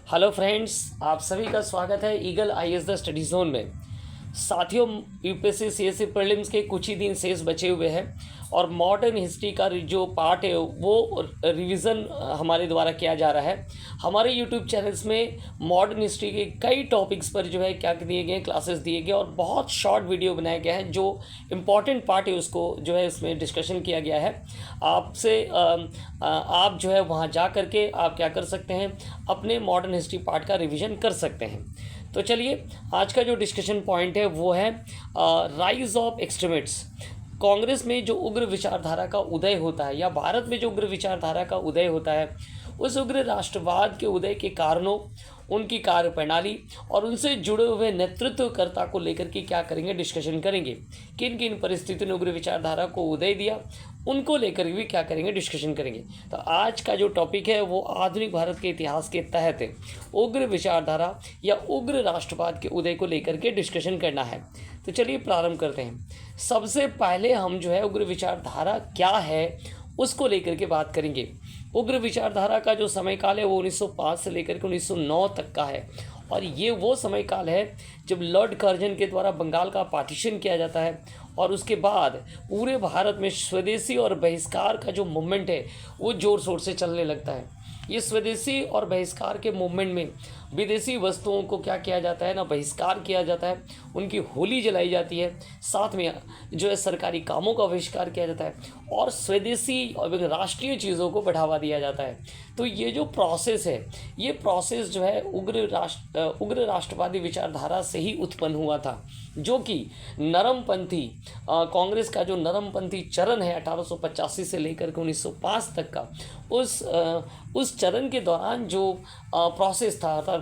Hello friends, आप सभी का स्वागत है eagle IAS the study zone में। साथियों, यूपीएससी सीएससी प्रीलिम्स के कुछ ही दिन शेष बचे हुए हैं और मॉडर्न हिस्ट्री का जो पार्ट है वो रिवीजन हमारे द्वारा किया जा रहा है। हमारे यूट्यूब चैनल्स में मॉडर्न हिस्ट्री के कई टॉपिक्स पर जो है क्या दिए गए, क्लासेस दिए गए और बहुत शॉर्ट वीडियो बनाया गया है। जो इम्पॉर्टेंट पार्ट है उसको जो है इसमें डिस्कशन किया गया है। आपसे आप जो है वहाँ जा करके आप क्या कर सकते हैं, अपने मॉडर्न हिस्ट्री पार्ट का रिवीजन कर सकते हैं। तो चलिए, आज का जो डिस्कशन पॉइंट है वो है राइज ऑफ एक्सट्रीमिस्ट्स। कांग्रेस में जो उग्र विचारधारा का उदय होता है या भारत में जो उग्र विचारधारा का उदय होता है, उस उग्र राष्ट्रवाद के उदय के कारणों, उनकी कार्यप्रणाली और उनसे जुड़े हुए नेतृत्वकर्ता को लेकर के क्या करेंगे, डिस्कशन करेंगे। किन किन परिस्थितियों ने उग्र विचारधारा को उदय दिया, उनको लेकर भी क्या करेंगे, डिस्कशन करेंगे। तो आज का जो टॉपिक है वो आधुनिक भारत के इतिहास के तहत है, उग्र विचारधारा या उग्र राष्ट्रवाद के उदय को लेकर के डिस्कशन करना है। तो चलिए प्रारंभ करते हैं। सबसे पहले हम जो है उग्र विचारधारा क्या है उसको लेकर के बात करेंगे। उग्र विचारधारा का जो समय काल है वो 1905 से लेकर के 1909 तक का है और ये वो समय काल है जब लॉर्ड कर्जन के द्वारा बंगाल का पार्टीशन किया जाता है और उसके बाद पूरे भारत में स्वदेशी और बहिष्कार का जो मूवमेंट है वो ज़ोर शोर से चलने लगता है। ये स्वदेशी और बहिष्कार के मूवमेंट में विदेशी वस्तुओं को क्या किया जाता है ना, बहिष्कार किया जाता है, उनकी होली जलाई जाती है, साथ में जो है सरकारी कामों का बहिष्कार किया जाता है और स्वदेशी और राष्ट्रीय चीज़ों को बढ़ावा दिया जाता है। तो ये जो प्रोसेस है, ये प्रोसेस जो है उग्र राष्ट्रवादी विचारधारा से ही उत्पन्न हुआ था, जो कि नरमपंथी कांग्रेस का जो नरमपंथी चरण है 1885 से लेकर के 1905 तक का, उस चरण के दौरान जो प्रोसेस था, अर्थात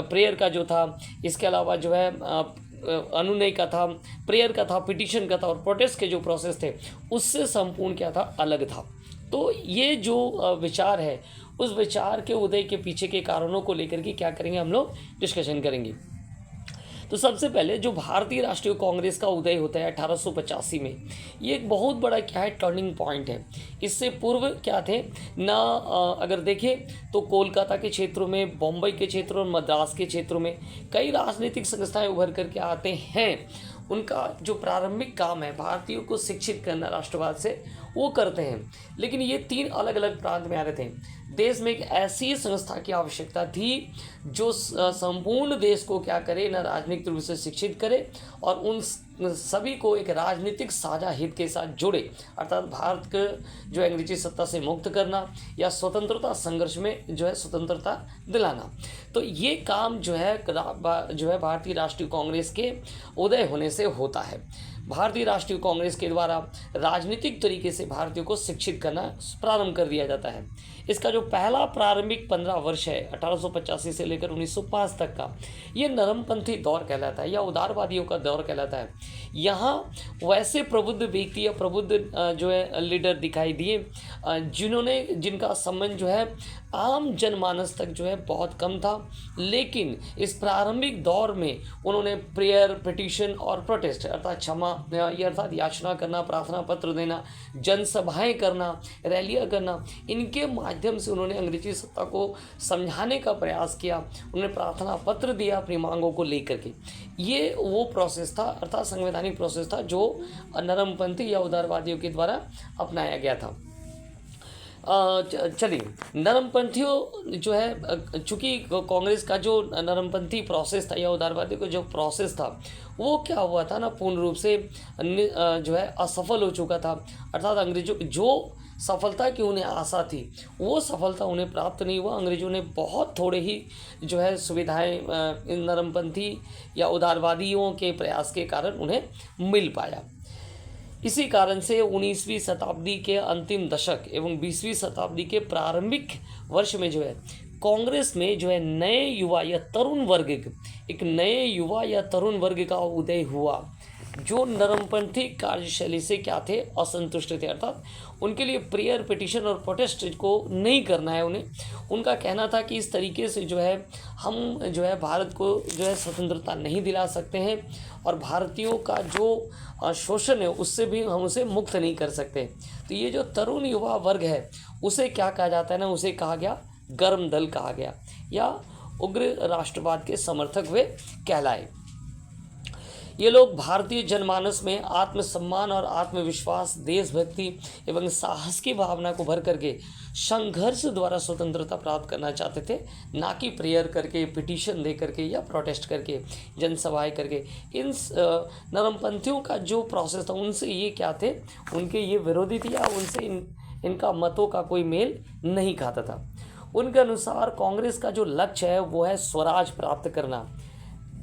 प्रेयर का जो था, इसके अलावा जो है अनुनय का था, प्रेयर का था, पिटीशन का था और प्रोटेस्ट के जो प्रोसेस थे उससे संपूर्ण क्या था, अलग था। तो ये जो विचार है, उस विचार के उदय के पीछे के कारणों को लेकर के क्या करेंगे, हम लोग डिस्कशन करेंगे। तो सबसे पहले जो भारतीय राष्ट्रीय कांग्रेस का उदय होता है 1885 में, ये एक बहुत बड़ा क्या है, टर्निंग पॉइंट है। इससे पूर्व क्या थे ना, अगर देखें तो कोलकाता के क्षेत्रों में, बम्बई के क्षेत्रों और मद्रास के क्षेत्रों में कई राजनीतिक संस्थाएं उभर करके आते हैं। उनका जो प्रारंभिक काम है भारतीयों को शिक्षित करना राष्ट्रवाद से, वो करते हैं। लेकिन ये तीन अलग अलग प्रांत में आ रहे थे। देश में एक ऐसी संस्था की आवश्यकता थी जो संपूर्ण देश को क्या करे ना, राजनीतिक रूप से शिक्षित करे और उन सभी को एक राजनीतिक साझा हित के साथ जोड़े, अर्थात भारत को जो अंग्रेजी सत्ता से मुक्त करना या स्वतंत्रता संघर्ष में जो है स्वतंत्रता दिलाना। तो ये काम जो है भारतीय राष्ट्रीय कांग्रेस के उदय होने से होता है। भारतीय राष्ट्रीय कांग्रेस के द्वारा राजनीतिक तरीके से भारतीयों को शिक्षित करना प्रारंभ कर दिया जाता है। इसका जो पहला प्रारंभिक 15 वर्ष है 1885 से लेकर 1905 तक का, ये नरमपंथी दौर कहलाता है या उदारवादियों का दौर कहलाता है। यहाँ वैसे प्रबुद्ध व्यक्ति या प्रबुद्ध जो है लीडर दिखाई दिए जिनका संबंध जो है आम जनमानस तक जो है बहुत कम था। लेकिन इस प्रारंभिक दौर में उन्होंने प्रेयर, पिटीशन और प्रोटेस्ट अर्थात क्षमा अर्थात याचना करना, प्रार्थना पत्र देना, जनसभाएं करना, रैलियां करना, इनके माध्यम से उन्होंने अंग्रेजी सत्ता को समझाने का प्रयास किया। उन्होंने प्रार्थना पत्र दिया अपनी मांगों को लेकर के। ये वो प्रोसेस था, अर्थात संवैधानिक प्रोसेस था जो नरमपंथी या उदारवादियों के द्वारा अपनाया गया था। चलिए, नरमपंथियों जो है, चूँकि कांग्रेस का जो नरमपंथी प्रोसेस था या उदारवादी का जो प्रोसेस था, वो क्या हुआ था ना, पूर्ण रूप से जो है असफल हो चुका था। अर्थात अंग्रेजों की जो सफलता की उन्हें आशा थी, वो सफलता उन्हें प्राप्त नहीं हुआ। अंग्रेजों ने बहुत थोड़े ही जो है सुविधाएं इन नरमपंथी या उदारवादियों के प्रयास के कारण उन्हें मिल पाया। इसी कारण से 19वीं शताब्दी के अंतिम दशक एवं 20वीं शताब्दी के प्रारंभिक वर्ष में जो है कांग्रेस में जो है नए युवा या तरुण वर्ग का उदय हुआ। जो नरमपंथी कार्यशैली से क्या थे, असंतुष्ट थे, अर्थात उनके लिए प्रेयर, पिटिशन और प्रोटेस्ट को नहीं करना है उन्हें। उनका कहना था कि इस तरीके से जो है हम जो है भारत को जो है स्वतंत्रता नहीं दिला सकते हैं और भारतीयों का जो शोषण है उससे भी हम उसे मुक्त नहीं कर सकते। तो ये जो तरुण युवा वर्ग है उसे क्या कहा जाता है ना, उसे कहा गया गर्म दल कहा गया, या उग्र राष्ट्रवाद के समर्थक वे कहलाए। ये लोग भारतीय जनमानस में आत्मसम्मान और आत्मविश्वास, देशभक्ति एवं साहस की भावना को भर करके संघर्ष द्वारा स्वतंत्रता प्राप्त करना चाहते थे, ना कि प्रेयर करके, पिटीशन दे करके या प्रोटेस्ट करके, जनसभाएं करके। इन नरमपंथियों का जो प्रोसेस था उनसे ये क्या थे, उनके ये विरोधी थे या उनसे इनका मतों का कोई मेल नहीं खाता था। उनके अनुसार कांग्रेस का जो लक्ष्य है वो है स्वराज प्राप्त करना।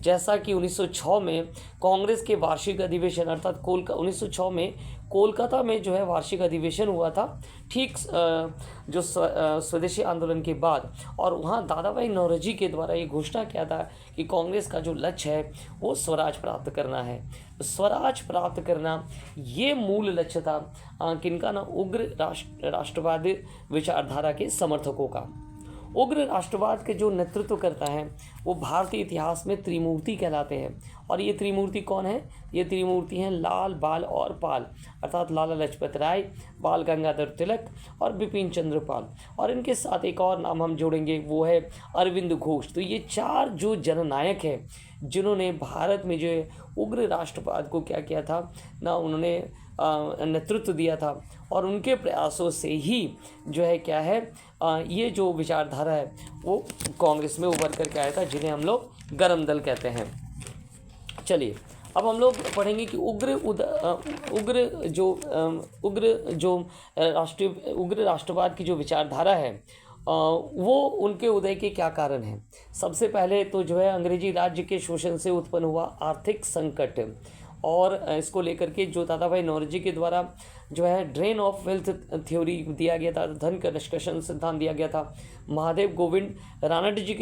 जैसा कि 1906 में कांग्रेस के वार्षिक अधिवेशन अर्थात 1906 में कोलकाता में जो है वार्षिक अधिवेशन हुआ था, ठीक जो स्वदेशी आंदोलन के बाद, और वहाँ दादा भाई नौरोजी के द्वारा ये घोषणा किया था कि कांग्रेस का जो लक्ष्य है वो स्वराज प्राप्त करना है। स्वराज प्राप्त करना ये मूल लक्ष्य था किनका ना, उग्र राष्ट्रवादी विचारधारा के समर्थकों का। उग्र राष्ट्रवाद के जो नेतृत्व करता है वो भारतीय इतिहास में त्रिमूर्ति कहलाते हैं। और ये त्रिमूर्ति कौन है? ये त्रिमूर्ति हैं लाल, बाल और पाल, अर्थात लाला लाजपत राय, बाल गंगाधर तिलक और बिपिन चंद्र पाल। और इनके साथ एक और नाम हम जोड़ेंगे, वो है अरविंद घोष। तो ये चार जो जननायक हैं जिन्होंने भारत में जो है उग्र राष्ट्रवाद को क्या किया था ना, उन्होंने नेतृत्व दिया था, और उनके प्रयासों से ही जो है क्या है ये जो विचारधारा है वो कांग्रेस में उभर कर के आया था, जिन्हें हम लोग गर्म दल कहते हैं। चलिए अब हम लोग पढ़ेंगे कि उग्र राष्ट्रवाद की जो विचारधारा है वो उनके उदय के क्या कारण हैं। सबसे पहले तो जो है अंग्रेजी राज्य के शोषण से उत्पन्न हुआ आर्थिक संकट, और इसको लेकर के जो दादा भाई नौरोजी के द्वारा जो है ड्रेन ऑफ वेल्थ थ्योरी दिया गया था, धन का निष्कर्षण सिद्धांत दिया गया था। महादेव गोविंद रानाडे जी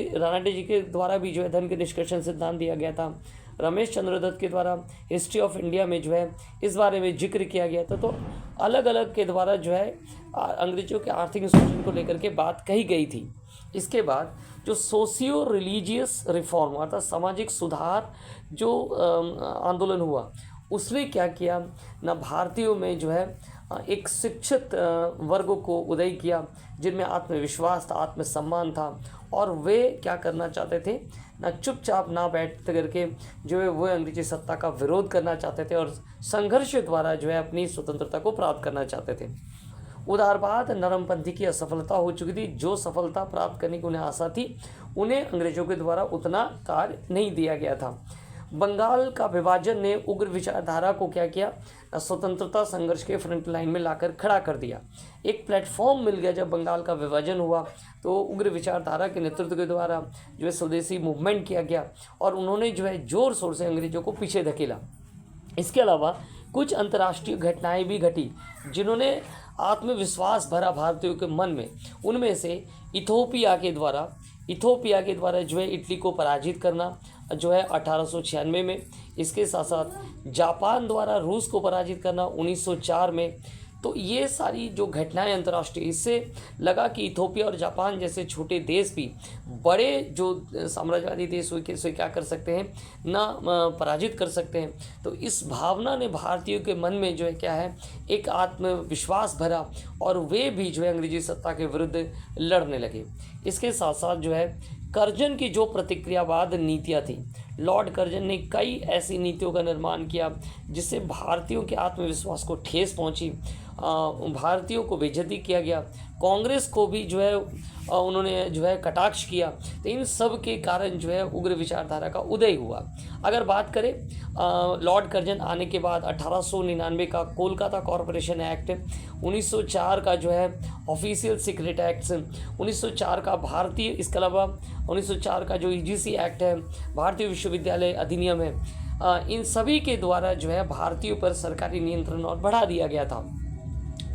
के द्वारा भी जो है धन के निष्कर्षण सिद्धांत दिया गया था। रमेश चंद्र दत्त के द्वारा हिस्ट्री ऑफ इंडिया में जो है इस बारे में जिक्र किया गया था। तो अलग अलग के द्वारा जो है अंग्रेजों के आर्थिक शोषण को लेकर के बात कही गई थी। इसके बाद जो सोशियो रिलीजियस रिफॉर्म अर्थात सामाजिक सुधार जो आंदोलन हुआ, उसने क्या किया ना, भारतीयों में जो है एक शिक्षित वर्ग को उदय किया जिनमें आत्मविश्वास था, आत्मसम्मान था, और वे क्या करना चाहते थे ना, चुपचाप ना बैठ करके जो है वो अंग्रेजी सत्ता का विरोध करना चाहते थे और संघर्ष द्वारा जो है अपनी स्वतंत्रता को प्राप्त करना चाहते थे। उदारवाद नरमपंथी की असफलता हो चुकी थी। जो सफलता प्राप्त करने की उन्हें आशा थी, उन्हें अंग्रेजों के द्वारा उतना कार्य नहीं दिया गया था। बंगाल का विभाजन ने उग्र विचारधारा को क्या किया, स्वतंत्रता संघर्ष के फ्रंट लाइन में लाकर खड़ा कर दिया। एक प्लेटफॉर्म मिल गया जब बंगाल का विभाजन हुआ, तो उग्र विचारधारा के नेतृत्व के द्वारा जो है स्वदेशी मूवमेंट किया गया और उन्होंने जो है जोर शोर से अंग्रेजों को पीछे धकेला। इसके अलावा कुछ अंतर्राष्ट्रीय घटनाएं भी घटी जिन्होंने आत्मविश्वास भरा भारतीयों के मन में। उनमें से इथोपिया के द्वारा जो है इटली को पराजित करना जो है 1896 में, इसके साथ साथ जापान द्वारा रूस को पराजित करना 1904 में। तो ये सारी जो घटनाएं अंतर्राष्ट्रीय, इससे लगा कि इथोपिया और जापान जैसे छोटे देश भी बड़े जो साम्राज्यवादी देश से क्या कर सकते हैं ना, पराजित कर सकते हैं। तो इस भावना ने भारतीयों के मन में जो है क्या है एक आत्मविश्वास भरा और वे भी जो है अंग्रेजी सत्ता के विरुद्ध लड़ने लगे। इसके साथ साथ जो है कर्जन की जो प्रतिक्रियावाद नीतियाँ थी, लॉर्ड कर्जन ने कई ऐसी नीतियों का निर्माण किया जिससे भारतीयों के आत्मविश्वास को ठेस पहुंची, भारतीयों को बेइज्जती किया गया, कांग्रेस को भी जो है उन्होंने जो है कटाक्ष किया। तो इन सब के कारण जो है उग्र विचारधारा का उदय हुआ। अगर बात करें लॉर्ड कर्जन आने के बाद 1899 का कोलकाता कॉरपोरेशन एक्ट, 1904 का जो है ऑफिशियल सीक्रेट एक्ट, 1904 का भारतीय, इसके अलावा 1904 का जो यूजीसी एक्ट है, भारतीय विश्वविद्यालय अधिनियम है, इन सभी के द्वारा जो है भारतीयों पर सरकारी नियंत्रण और बढ़ा दिया गया था।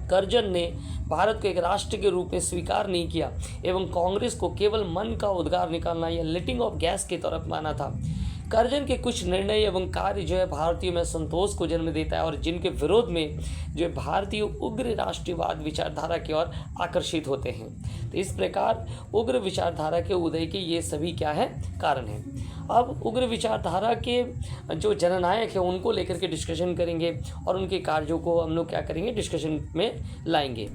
कर्जन ने भारत को एक राष्ट्र के रूप में स्वीकार नहीं किया एवं कांग्रेस को केवल मन का उद्गार निकालना या लिटिंग ऑफ गैस के तरफ माना था। कर्जन के कुछ निर्णय एवं कार्य जो है भारतीयों में संतोष को जन्म देता है और जिनके विरोध में जो है भारतीय उग्र राष्ट्रवाद विचारधारा की ओर आकर्षित होते हैं। तो इस प्रकार उग्र विचारधारा के उदय के ये सभी क्या है कारण हैं। अब उग्र विचारधारा के जो जननायक है उनको लेकर के डिस्कशन करेंगे और उनके कार्यों को हम लोग क्या करेंगे, डिस्कशन में लाएंगे।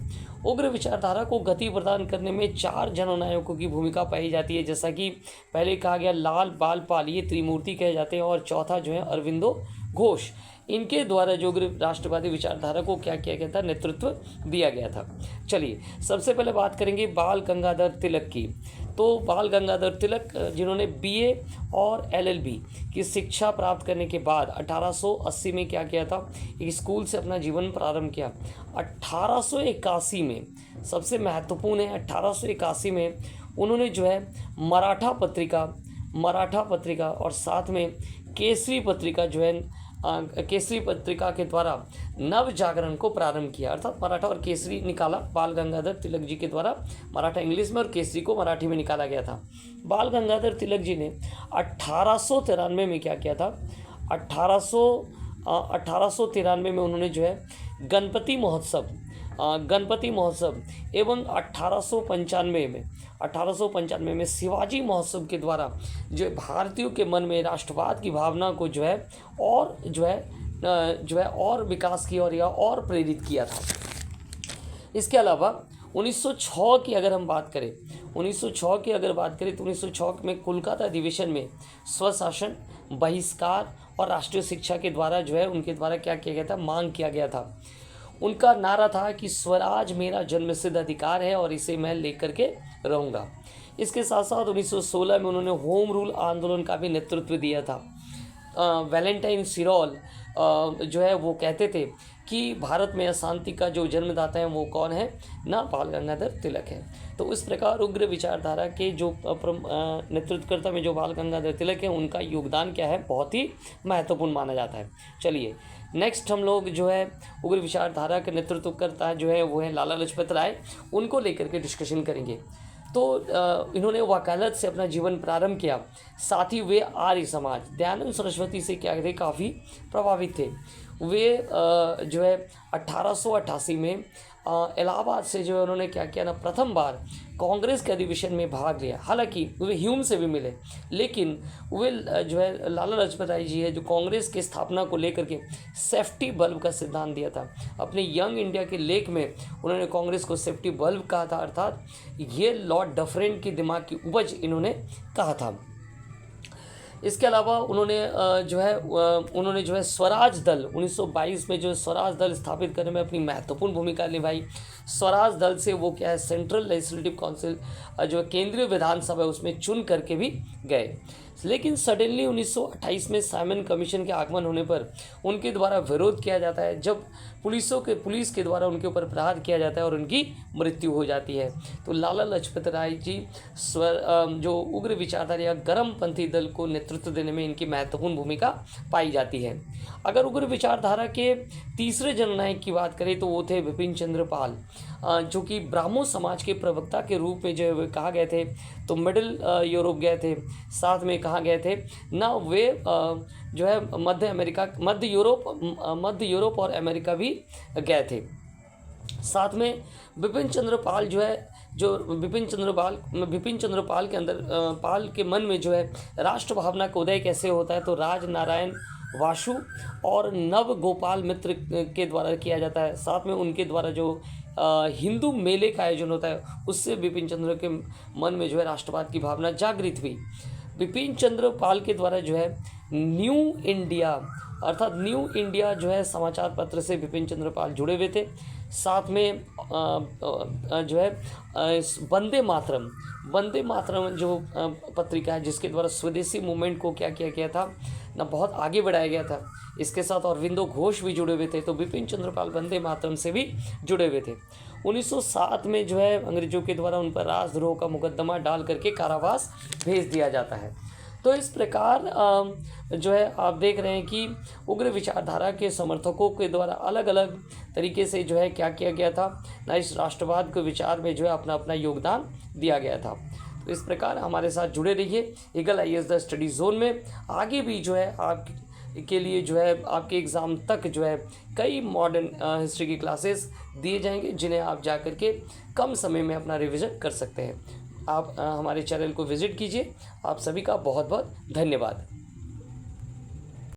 उग्र विचारधारा को गति प्रदान करने में 4 जननायकों की भूमिका पाई जाती है, जैसा कि पहले कहा गया लाल बाल पाल, ये त्रिमूर्ति कहे जाते हैं, और चौथा जो है अरविंदो घोष। इनके द्वारा जो उग्र राष्ट्रवादी विचारधारा को क्या किया गया था, नेतृत्व दिया गया था। चलिए सबसे पहले बात करेंगे बाल गंगाधर तिलक की। तो बाल गंगाधर तिलक जिन्होंने BA और LLB की शिक्षा प्राप्त करने के बाद 1880 में क्या किया था, एक स्कूल से अपना जीवन प्रारंभ किया। 1881 में सबसे महत्वपूर्ण है, 1881 में उन्होंने जो है मराठा पत्रिका और साथ में केसरी पत्रिका जो है केसरी पत्रिका के द्वारा नव जागरण को प्रारंभ किया, अर्थात मराठा और केसरी निकाला बाल गंगाधर तिलक जी के द्वारा। मराठा इंग्लिश में और केसरी को मराठी में निकाला गया था। बाल गंगाधर तिलक जी ने 1893 में क्या किया था, 1893 में उन्होंने जो है गणपति महोत्सव एवं 1895 में शिवाजी महोत्सव के द्वारा जो है भारतीयों के मन में राष्ट्रवाद की भावना को जो है और विकास की ओर या और प्रेरित किया था। इसके अलावा 1906 की अगर बात करें तो 1906 में कोलकाता अधिवेशन में स्वशासन, बहिष्कार और राष्ट्रीय शिक्षा के द्वारा जो है उनके द्वारा क्या किया गया था, मांग किया गया था। उनका नारा था कि स्वराज मेरा जन्मसिद्ध अधिकार है और इसे मैं लेकर के रहूँगा। इसके साथ साथ 1916 में उन्होंने होम रूल आंदोलन का भी नेतृत्व दिया था। वैलेंटाइन सिरोल जो है वो कहते थे कि भारत में अशांति का जो जन्मदाता है वो कौन है ना, बाल गंगाधर तिलक है। तो इस प्रकार उग्र विचारधारा के जो नेतृत्वकर्ता में जो बाल गंगाधर तिलक है उनका योगदान क्या है, बहुत ही महत्वपूर्ण माना जाता है। चलिए नेक्स्ट हम लोग जो है उग्र विचारधारा के नेतृत्व करता जो है वो है लाला लाजपत राय, उनको लेकर के डिस्कशन करेंगे। तो इन्होंने वकालत से अपना जीवन प्रारंभ किया, साथ ही वे आर्य समाज, दयानंद सरस्वती से क्या थे, काफ़ी प्रभावित थे। वे जो है 1888 में इलाहाबाद से जो है उन्होंने क्या किया ना, प्रथम बार कांग्रेस के अधिवेशन में भाग लिया। हालांकि वे ह्यूम से भी मिले, लेकिन वे जो है लाला लाजपत राय जी है जो कांग्रेस की स्थापना को लेकर के सेफ्टी बल्ब का सिद्धांत दिया था। अपने यंग इंडिया के लेख में उन्होंने कांग्रेस को सेफ्टी बल्ब कहा था, अर्थात ये लॉर्ड डफरेन की दिमाग की उपज इन्होंने कहा था। इसके अलावा उन्होंने जो है स्वराज दल 1922 में जो स्वराज दल स्थापित करने में अपनी महत्वपूर्ण भूमिका निभाई। स्वराज दल से वो क्या है, सेंट्रल लेजिस्लेटिव काउंसिल जो केंद्रीय विधानसभा है उसमें चुन करके भी गए। लेकिन सडनली 1928 में साइमन कमीशन के आगमन होने पर उनके द्वारा विरोध किया जाता है, जब पुलिस के द्वारा उनके ऊपर प्रहार किया जाता है और उनकी मृत्यु हो जाती है। तो लाला लाजपत राय जी जो उग्र विचारधारा या गर्मपंथी दल को नेतृत्व देने में इनकी महत्वपूर्ण भूमिका पाई जाती है। अगर उग्र विचारधारा के तीसरे जननायक की बात करें तो वो थे बिपिन चंद्र पाल, जो कि ब्राह्मो समाज के प्रवक्ता के रूप में जो है वे कहा गए थे। तो मिडिल यूरोप गए थे, साथ में कहा गए थे ना वे जो है मध्य यूरोप और अमेरिका भी गए थे। साथ में बिपिन चंद्र पाल जो है बिपिन चंद्र पाल के अंदर पाल के मन में जो है राष्ट्र भावना का उदय कैसे होता है, तो राज नारायण वासु और नव गोपाल मित्र के द्वारा किया जाता है। साथ में उनके द्वारा जो हिंदू मेले का आयोजन होता है उससे बिपिन चंद्र के मन में जो है राष्ट्रवाद की भावना जागृत हुई। बिपिन चंद्र पाल के द्वारा जो है न्यू इंडिया जो है समाचार पत्र से बिपिन चंद्र पाल जुड़े हुए थे। साथ में जो है वंदे मातरम जो पत्रिका है जिसके द्वारा स्वदेशी मूवमेंट को क्या किया गया था ना, बहुत आगे बढ़ाया गया था। इसके साथ अरविंदो घोष भी जुड़े हुए थे, तो बिपिन चंद्र पाल वंदे मातरम से भी जुड़े हुए थे। 1907 में जो है अंग्रेजों के द्वारा उन पर राजद्रोह का मुकदमा डाल करके कारावास भेज दिया जाता है। तो इस प्रकार जो है आप देख रहे हैं कि उग्र विचारधारा के समर्थकों के द्वारा अलग अलग तरीके से जो है क्या किया गया था ना, इस राष्ट्रवाद के विचार में जो है अपना अपना योगदान दिया गया था। तो इस प्रकार हमारे साथ जुड़े रहिए eagle IAS the study zone में। आगे भी जो है आप के लिए जो है आपके एग्ज़ाम तक जो है कई मॉडर्न हिस्ट्री की क्लासेस दिए जाएंगे, जिन्हें आप जा कर के कम समय में अपना रिवीजन कर सकते हैं। आप हमारे चैनल को विज़िट कीजिए। आप सभी का बहुत बहुत धन्यवाद।